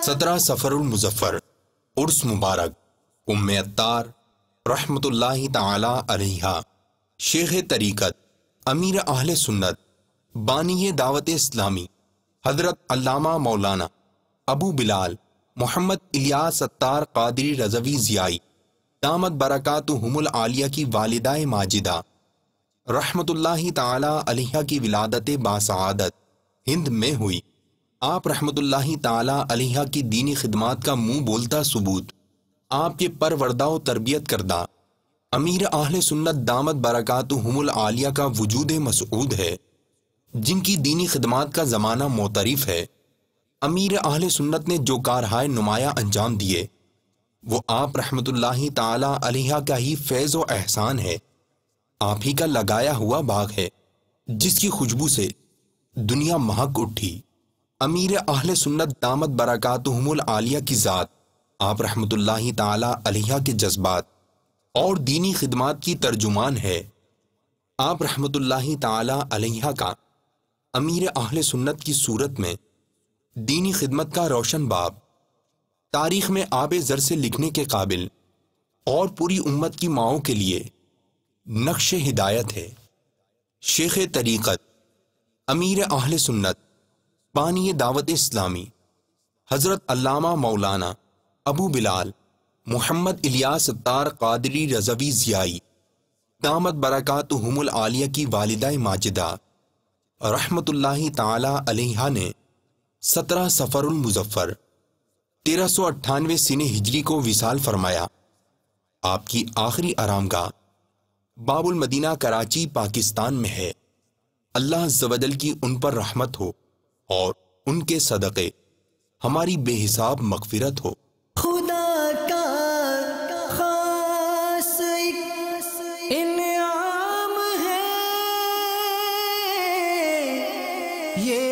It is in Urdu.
17 سفر المظفر عرس مبارک ام عطار رحمت اللہ تعالی علیہا شیخ طریقت امیر اہل سنت بانی دعوت اسلامی حضرت علامہ مولانا ابو بلال محمد الیاس عطار قادری رضوی ضیائی دامت برکاتہم العالیہ کی والدہ ماجدہ رحمت اللہ تعالی علیہ کی ولادت باسعادت ہند میں ہوئی۔ آپ رحمت اللہ تعالی علیہ کی دینی خدمات کا منہ بولتا ثبوت آپ کے پروردہ و تربیت کردہ امیر اہل سنت دامت برکاتہم العالیہ کا وجود مسعود ہے، جن کی دینی خدمات کا زمانہ معترف ہے۔ امیر اہل سنت نے جو کارہائے نمایاں انجام دیے وہ آپ رحمت اللہ تعالی علیہ کا ہی فیض و احسان ہے، آپ ہی کا لگایا ہوا باغ ہے جس کی خوشبو سے دنیا مہک اٹھی۔ امیر اہل سنت دامت برکاتہم العالیہ کی ذات آپ رحمت اللہ تعالی علیہ کے جذبات اور دینی خدمات کی ترجمان ہے۔ آپ رحمت اللہ تعالی علیہ کا امیر اہل سنت کی صورت میں دینی خدمت کا روشن باب تاریخ میں آب زر سے لکھنے کے قابل اور پوری امت کی ماؤں کے لیے نقش ہدایت ہے۔ شیخ طریقت امیر اہل سنت بانی دعوت اسلامی حضرت علامہ مولانا ابو بلال محمد الیاس عطار قادری رضوی ضیائی دامت برکاتہم العالیہ کی والدہ ماجدہ رحمت اللہ تعالی علیہ نے 17 سفر المظفر 1398 سن ہجری کو وصال فرمایا۔ آپ کی آخری آرام گاہ باب المدینہ کراچی پاکستان میں ہے۔ اللہ عز و جل کی ان پر رحمت ہو اور ان کے صدقے ہماری بے حساب مغفرت ہو۔ خدا کا خاص انعام ہے یہ